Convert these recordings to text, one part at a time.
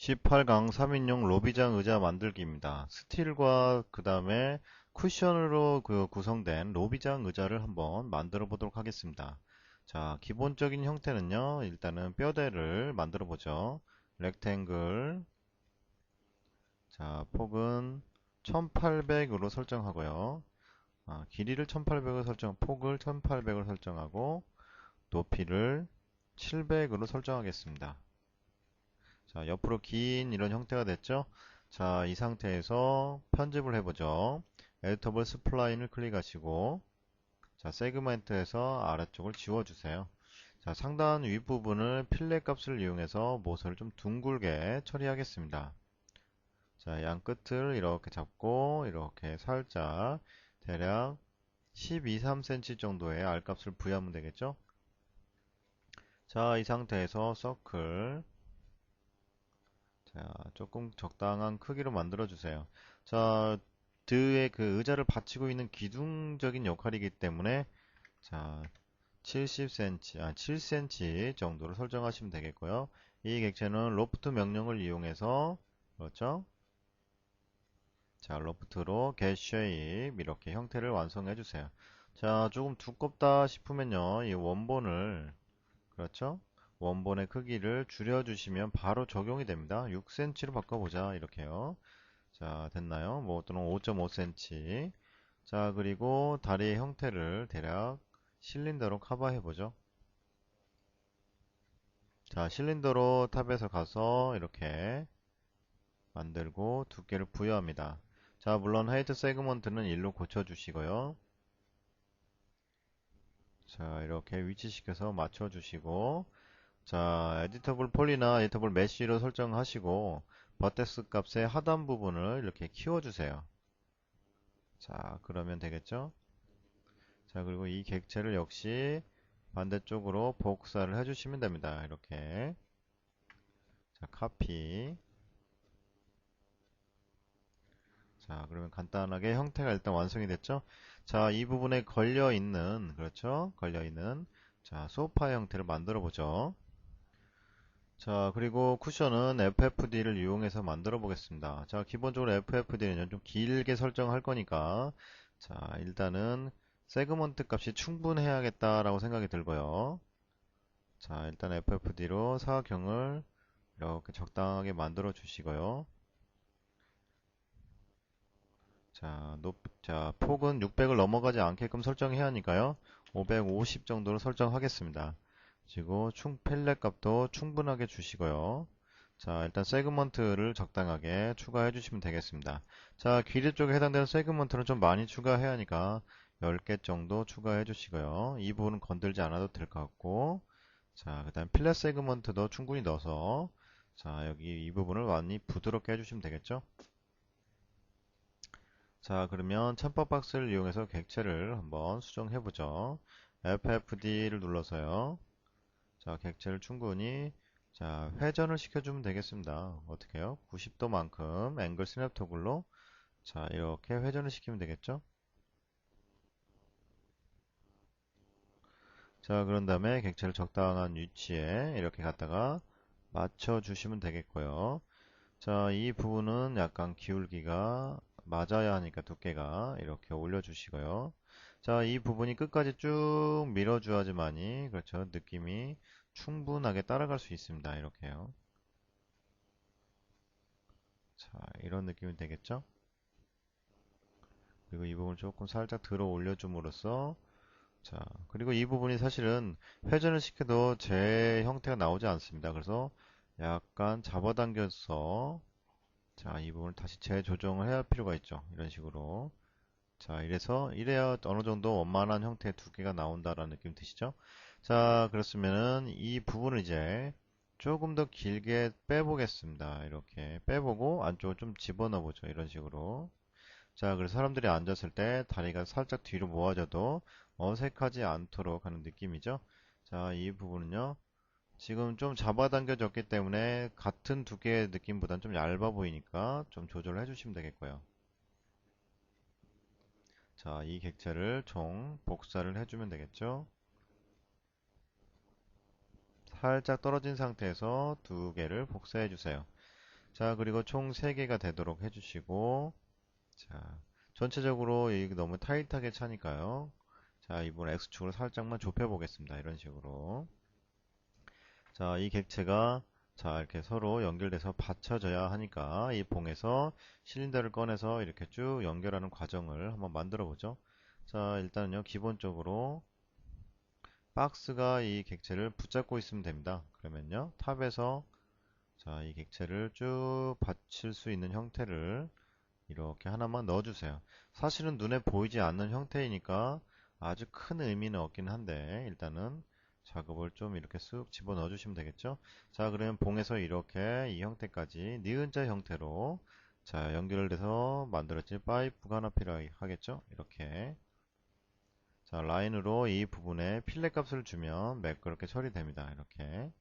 18강 3인용 로비장 의자 만들기입니다. 스틸과 그 다음에 쿠션으로 구성된 로비장 의자를 한번 만들어 보도록 하겠습니다. 자, 기본적인 형태는요, 일단은 뼈대를 만들어 보죠. 렉탱글. 자, 폭은 1800으로 설정하고요. 길이를 1800으로 폭을 1800으로 설정하고, 높이를 700으로 설정하겠습니다. 자, 옆으로 긴 이런 형태가 됐죠? 자, 이 상태에서 편집을 해보죠. 에디터블 스플라인을 클릭하시고, 자, 세그멘트에서 아래쪽을 지워주세요. 자, 상단 윗부분을 필렛 값을 이용해서 모서를 좀 둥글게 처리하겠습니다. 자, 양 끝을 이렇게 잡고, 이렇게 살짝, 대략 12, 3cm 정도의 R값을 부여하면 되겠죠? 자, 이 상태에서 서클, 자, 조금 적당한 크기로 만들어 주세요. 자, 드의 그 의자를 받치고 있는 기둥적인 역할이기 때문에 자, 70cm, 7cm 정도로 설정하시면 되겠고요. 이 객체는 로프트 명령을 이용해서 그렇죠? 자, 로프트로 get shape 이렇게 형태를 완성해 주세요. 자, 조금 두껍다 싶으면요. 이 원본을 그렇죠? 원본의 크기를 줄여주시면 바로 적용이 됩니다. 6cm로 바꿔보자. 이렇게요. 자, 됐나요? 뭐, 또는 5.5cm. 자, 그리고 다리의 형태를 대략 실린더로 커버해보죠. 자, 실린더로 탑에서 가서 이렇게 만들고 두께를 부여합니다. 자, 물론 하이트 세그먼트는 1로 고쳐주시고요. 자, 이렇게 위치시켜서 맞춰주시고, 자, 에디터블 폴이나 에디터블 메쉬로 설정하시고, 버텍스 값의 하단 부분을 이렇게 키워주세요. 자, 그러면 되겠죠? 자, 그리고 이 객체를 역시 반대쪽으로 복사를 해주시면 됩니다. 이렇게. 자, 카피. 자, 그러면 간단하게 형태가 일단 완성이 됐죠? 자, 이 부분에 걸려있는, 그렇죠? 걸려있는, 자, 소파 형태를 만들어 보죠. 자, 그리고 쿠션은 FFD를 이용해서 만들어 보겠습니다. 자, 기본적으로 FFD는 좀 길게 설정할 거니까, 자, 일단은 세그먼트 값이 충분해야겠다라고 생각이 들고요. 자, 일단 FFD로 사각형을 이렇게 적당하게 만들어 주시고요. 자, 폭은 600을 넘어가지 않게끔 설정해야 하니까요. 550 정도로 설정하겠습니다. 그리고 펠렛 값도 충분하게 주시고요. 자, 일단 세그먼트를 적당하게 추가해 주시면 되겠습니다. 자, 길이 쪽에 해당되는 세그먼트는 좀 많이 추가해야 하니까 10개 정도 추가해 주시고요. 이 부분은 건들지 않아도 될 것 같고, 자, 그 다음 필렛 세그먼트도 충분히 넣어서, 자, 여기 이 부분을 많이 부드럽게 해주시면 되겠죠? 자, 그러면 첨법 박스를 이용해서 객체를 한번 수정해 보죠. FFD를 눌러서요. 자, 객체를 충분히 자, 회전을 시켜주면 되겠습니다. 어떻게 해요? 90도만큼 앵글 스냅 토글로 자, 이렇게 회전을 시키면 되겠죠? 자, 그런 다음에 객체를 적당한 위치에 이렇게 갖다가 맞춰 주시면 되겠고요. 자, 이 부분은 약간 기울기가 맞아야 하니까 두께가 이렇게 올려주시고요. 자, 이 부분이 끝까지 쭉 밀어줘야지만이, 그렇죠. 느낌이 충분하게 따라갈 수 있습니다. 이렇게요. 자, 이런 느낌이 되겠죠? 그리고 이 부분 조금 살짝 들어 올려줌으로써, 자, 그리고 이 부분이 사실은 회전을 시켜도 제 형태가 나오지 않습니다. 그래서 약간 잡아당겨서, 자, 이 부분을 다시 재조정을 해야 할 필요가 있죠. 이런 식으로. 자, 이래야 어느 정도 원만한 형태의 두께가 나온다라는 느낌 드시죠? 자, 그렇으면은 이 부분을 이제 조금 더 길게 빼보겠습니다. 이렇게 빼보고 안쪽을 좀 집어넣어 보죠. 이런 식으로. 자, 그래서 사람들이 앉았을 때 다리가 살짝 뒤로 모아져도 어색하지 않도록 하는 느낌이죠. 자, 이 부분은요. 지금 좀 잡아당겨졌기 때문에 같은 두께의 느낌보다는 좀 얇아 보이니까 좀 조절을 해주시면 되겠고요. 자, 이 객체를 총 복사를 해주면 되겠죠. 살짝 떨어진 상태에서 두 개를 복사해 주세요. 자, 그리고 총 3개가 되도록 해주시고, 자, 전체적으로 이게 너무 타이트하게 차니까요. 자, 이번 X축을 살짝만 좁혀 보겠습니다. 이런 식으로. 자, 이 객체가 자, 이렇게 서로 연결돼서 받쳐져야 하니까 이 봉에서 실린더를 꺼내서 이렇게 쭉 연결하는 과정을 한번 만들어 보죠. 자, 일단은요, 기본적으로 박스가 이 객체를 붙잡고 있으면 됩니다. 그러면요, 탑에서 자, 이 객체를 쭉 받칠 수 있는 형태를 이렇게 하나만 넣어주세요. 사실은 눈에 보이지 않는 형태이니까 아주 큰 의미는 없긴 한데 일단은 작업을 좀 이렇게 쓱 집어넣어 주시면 되겠죠. 자, 그러면 봉에서 이렇게 이 형태까지 니은자 형태로 자, 연결돼서 만들어진 파이프가 하나 필요하겠죠. 이렇게 자, 라인으로 이 부분에 필렛 값을 주면 매끄럽게 처리됩니다. 이렇게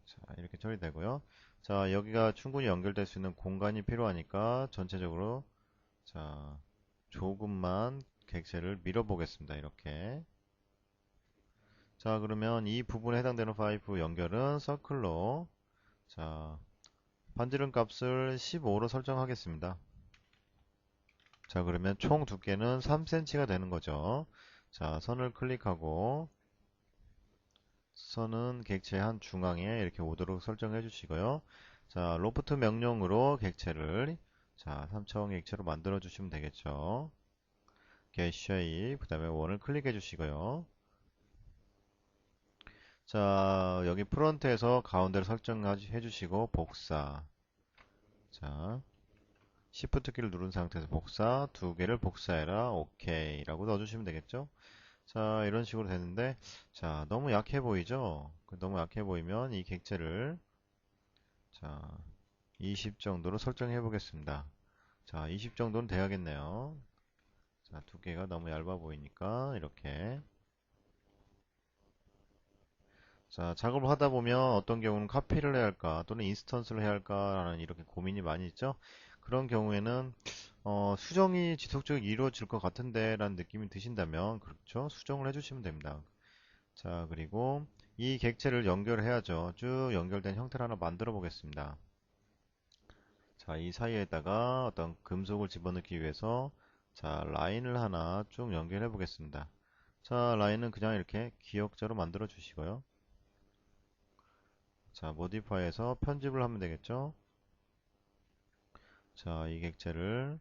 자, 이렇게 처리되고요. 자, 여기가 충분히 연결될 수 있는 공간이 필요하니까 전체적으로 자, 조금만 객체를 밀어 보겠습니다. 이렇게. 자, 그러면 이 부분에 해당되는 파이프 연결은 서클로 자, 반지름 값을 15로 설정하겠습니다. 자, 그러면 총 두께는 3cm가 되는 거죠. 자, 선을 클릭하고 선은 객체 한 중앙에 이렇게 오도록 설정해 주시고요. 자, 로프트 명령으로 객체를 자, 3차원 객체로 만들어 주시면 되겠죠. get shape, 그 다음에 원을 클릭해 주시고요. 자, 여기 프론트에서 가운데를 설정해 주시고 복사. 자, Shift 키를 누른 상태에서 복사, 2개를 복사해라. 오케이. 라고 넣어주시면 되겠죠? 자, 이런 식으로 되는데, 자, 너무 약해 보이죠? 너무 약해 보이면 이 객체를, 자, 20 정도로 설정해 보겠습니다. 자, 20 정도는 돼야겠네요. 자, 두께가 너무 얇아 보이니까, 이렇게. 자, 작업을 하다 보면 어떤 경우는 카피를 해야 할까 또는 인스턴스를 해야 할까라는 이렇게 고민이 많이 있죠. 그런 경우에는 수정이 지속적으로 이루어질 것 같은데 라는 느낌이 드신다면 그렇죠. 수정을 해주시면 됩니다. 자, 그리고 이 객체를 연결해야죠. 쭉 연결된 형태를 하나 만들어 보겠습니다. 자, 이 사이에다가 어떤 금속을 집어넣기 위해서 자, 라인을 하나 쭉 연결해 보겠습니다. 자, 라인은 그냥 이렇게 기역자로 만들어 주시고요. 자, 모디파이에서 편집을 하면 되겠죠. 자, 이 객체를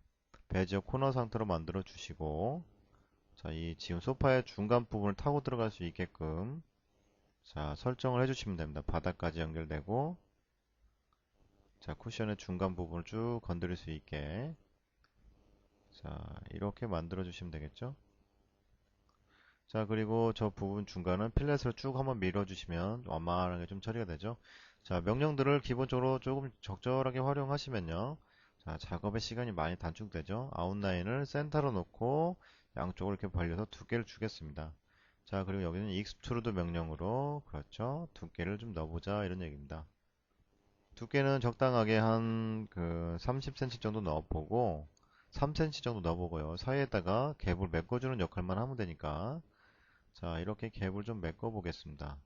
베지어 코너 상태로 만들어 주시고 자, 이 지금 소파의 중간 부분을 타고 들어갈 수 있게끔 자, 설정을 해주시면 됩니다. 바닥까지 연결되고 자, 쿠션의 중간 부분을 쭉 건드릴 수 있게 자, 이렇게 만들어 주시면 되겠죠. 자, 그리고 저 부분 중간은 필렛을 쭉 한번 밀어 주시면 완만하게 좀 처리가 되죠. 자, 명령들을 기본적으로 조금 적절하게 활용하시면요. 자, 작업의 시간이 많이 단축되죠. 아웃라인을 센터로 놓고 양쪽을 이렇게 벌려서 두께를 주겠습니다. 자, 그리고 여기는 익스트루드 명령으로 그렇죠. 두께를 좀 넣어보자 이런 얘기입니다. 두께는 적당하게 한 그 30cm 정도 넣어보고 3cm 정도 넣어보고요. 사이에다가 갭을 메꿔주는 역할만 하면 되니까 자, 이렇게 갭을 좀 메꿔 보겠습니다.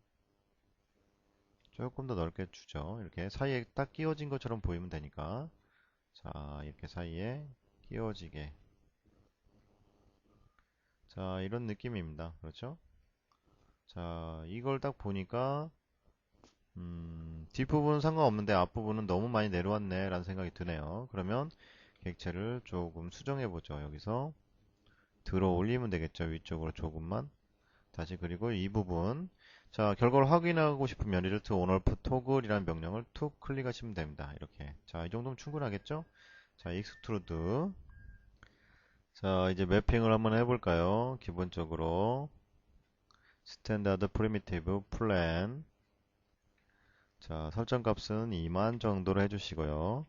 조금 더 넓게 주죠. 이렇게 사이에 딱 끼워진 것처럼 보이면 되니까 자, 이렇게 사이에 끼워지게 자, 이런 느낌입니다. 그렇죠? 자, 이걸 딱 보니까 뒷부분은 상관없는데 앞부분은 너무 많이 내려왔네 라는 생각이 드네요. 그러면 객체를 조금 수정해 보죠. 여기서 들어 올리면 되겠죠. 위쪽으로 조금만 다시. 그리고 이 부분 자, 결과를 확인하고 싶으면 리르트 온얼프 토글이라는 명령을 툭 클릭하시면 됩니다. 이렇게 자, 이 정도면 충분하겠죠? 자, 익스트루드 자, 이제 매핑을 한번 해볼까요? 기본적으로 스탠다드 프리미티브 플랜 자, 설정 값은 2만 정도로 해주시고요.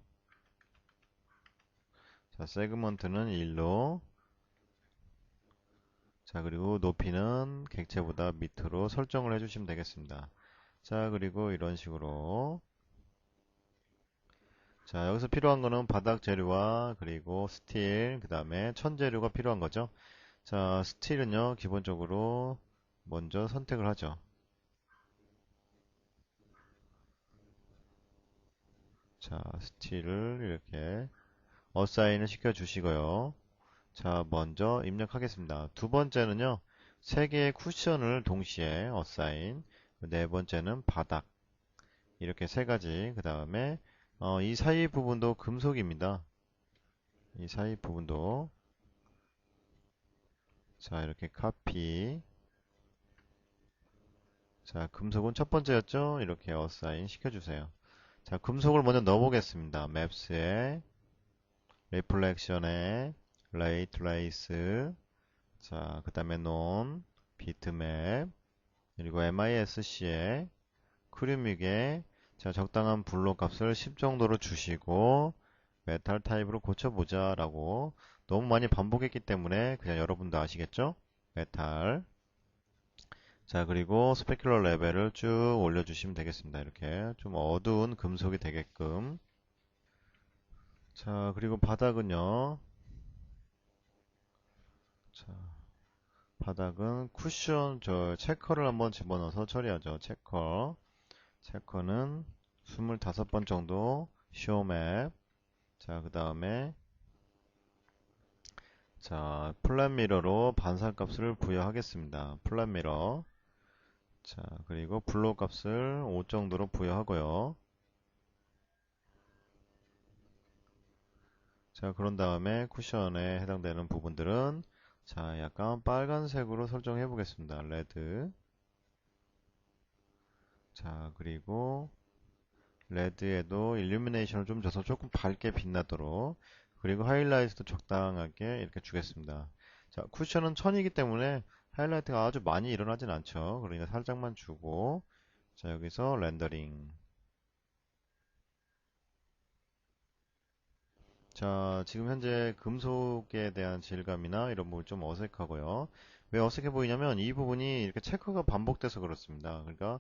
자, 세그먼트는 1로 자, 그리고 높이는 객체보다 밑으로 설정을 해주시면 되겠습니다. 자, 그리고 이런 식으로 자, 여기서 필요한 거는 바닥 재료와 그리고 스틸, 그 다음에 천 재료가 필요한 거죠. 자, 스틸은요, 기본적으로 먼저 선택을 하죠. 자, 스틸을 이렇게 어사인을 시켜주시고요. 자, 먼저 입력하겠습니다. 두 번째는요, 세 개의 쿠션을 동시에 어사인, 네 번째는 바닥, 이렇게 세 가지. 그 다음에 이 사이 부분도 금속입니다. 이 사이 부분도 자, 이렇게 카피. 자, 금속은 첫 번째였죠? 이렇게 어사인 시켜주세요. 자, 금속을 먼저 넣어보겠습니다. 맵스에, 리플렉션에, 레이 트레이스, 자, 그 다음에 논, 비트맵, 그리고 MISC에, 크류믹에, 자, 적당한 블록 값을 10 정도로 주시고, 메탈 타입으로 고쳐보자 라고 너무 많이 반복했기 때문에 그냥 여러분도 아시겠죠? 메탈. 자, 그리고 스페큘러 레벨을 쭉 올려주시면 되겠습니다. 이렇게 좀 어두운 금속이 되게끔. 자, 그리고 바닥은요. 자, 바닥은 쿠션, 체커를 한번 집어넣어서 처리하죠. 체커는 25번 정도, 쇼맵. 자, 그 다음에, 자, 플랫 미러로 반사 값을 부여하겠습니다. 플랫 미러. 자, 그리고 블록 값을 5 정도로 부여하고요. 자, 그런 다음에 쿠션에 해당되는 부분들은 자, 약간 빨간색으로 설정해 보겠습니다. 레드. 자, 그리고 레드에도 일루미네이션을 좀 줘서 조금 밝게 빛나도록, 그리고 하이라이트도 적당하게 이렇게 주겠습니다. 자, 쿠션은 천이기 때문에 하이라이트가 아주 많이 일어나진 않죠. 그러니까 살짝만 주고, 자, 여기서 렌더링. 자, 지금 현재 금속에 대한 질감이나 이런 부분이 좀 어색하고요. 왜 어색해 보이냐면 이 부분이 이렇게 체커가 반복돼서 그렇습니다. 그러니까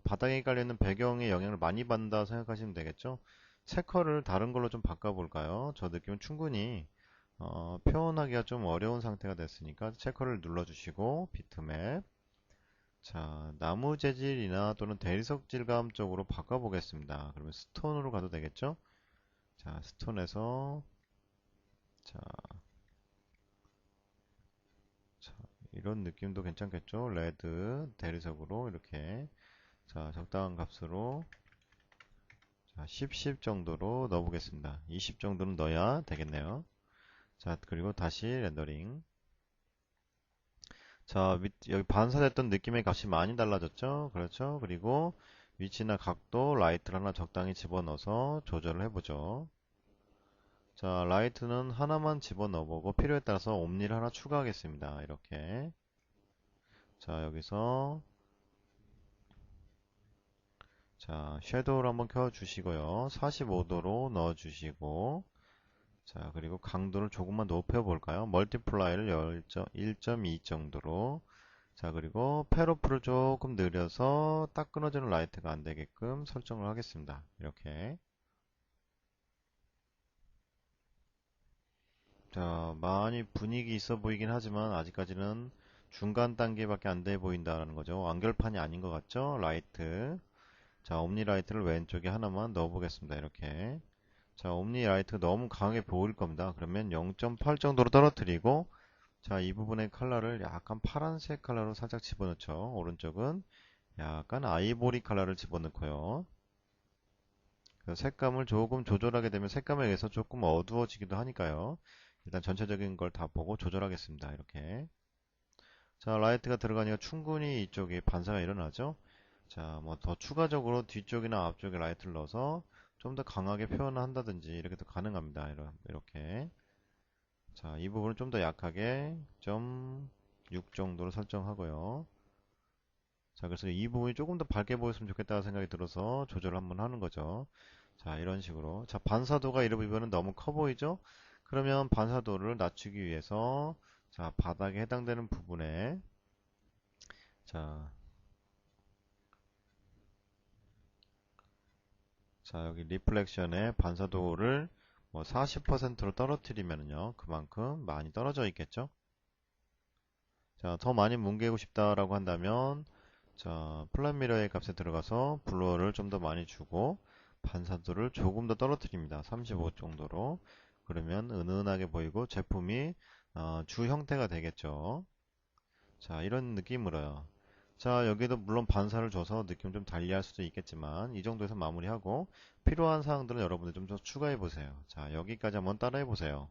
바닥에 깔려있는 배경의 영향을 많이 받는다 생각하시면 되겠죠. 체커를 다른 걸로 좀 바꿔볼까요? 저 느낌은 충분히 표현하기가 좀 어려운 상태가 됐으니까 체커를 눌러주시고 비트맵. 자, 나무 재질이나 또는 대리석 질감 쪽으로 바꿔보겠습니다. 그러면 스톤으로 가도 되겠죠? 자, 스톤에서 자, 자, 이런 느낌도 괜찮겠죠? 레드 대리석으로 이렇게 자, 적당한 값으로 자, 10 정도로 넣어보겠습니다. 20 정도는 넣어야 되겠네요. 자, 그리고 다시 렌더링. 자, 여기 반사됐던 느낌의 값이 많이 달라졌죠? 그렇죠? 그리고 위치나 각도, 라이트를 하나 적당히 집어넣어서 조절을 해보죠. 자, 라이트는 하나만 집어넣어보고 필요에 따라서 옴니를 하나 추가하겠습니다. 이렇게. 자, 여기서 자, 섀도우를 한번 켜주시고요. 45도로 넣어주시고 자, 그리고 강도를 조금만 높여볼까요? 멀티플라이를 1.2 정도로 자, 그리고 페로프를 조금 느려서 딱 끊어지는 라이트가 안되게끔 설정을 하겠습니다. 이렇게 자, 많이 분위기 있어 보이긴 하지만 아직까지는 중간 단계밖에 안 돼 보인다는 거죠. 완결판이 아닌 것 같죠? 라이트 자, 옴니 라이트를 왼쪽에 하나만 넣어 보겠습니다. 이렇게 자, 옴니 라이트 너무 강하게 보일 겁니다. 그러면 0.8 정도로 떨어뜨리고 자, 이 부분의 컬러를 약간 파란색 컬러로 살짝 집어넣죠. 오른쪽은 약간 아이보리 컬러를 집어넣고요. 그 색감을 조금 조절하게 되면 색감에 의해서 조금 어두워지기도 하니까요. 일단 전체적인 걸 다 보고 조절하겠습니다. 이렇게 자, 라이트가 들어가니까 충분히 이쪽에 반사가 일어나죠. 자, 뭐 더 추가적으로 뒤쪽이나 앞쪽에 라이트를 넣어서 좀 더 강하게 표현을 한다든지 이렇게도 가능합니다. 이렇게 자, 이 부분을 좀 더 약하게 좀 6 정도로 설정하고요. 자, 그래서 이 부분이 조금 더 밝게 보였으면 좋겠다는 생각이 들어서 조절을 한번 하는 거죠. 자, 이런 식으로. 자, 반사도가 이 부분은 너무 커 보이죠? 그러면 반사도를 낮추기 위해서 자, 바닥에 해당되는 부분에 자, 자, 여기 리플렉션의 반사도를 뭐 40%로 떨어뜨리면요. 그만큼 많이 떨어져 있겠죠? 자, 더 많이 뭉개고 싶다라고 한다면 자, 플랫 미러의 값에 들어가서 블러를 좀 더 많이 주고 반사도를 조금 더 떨어뜨립니다. 35 정도로. 그러면 은은하게 보이고 제품이 주 형태가 되겠죠. 자, 이런 느낌으로요. 자, 여기도 물론 반사를 줘서 느낌 좀 달리할 수도 있겠지만 이 정도에서 마무리하고 필요한 사항들은 여러분들 좀 더 추가해 보세요. 자, 여기까지 한번 따라해 보세요.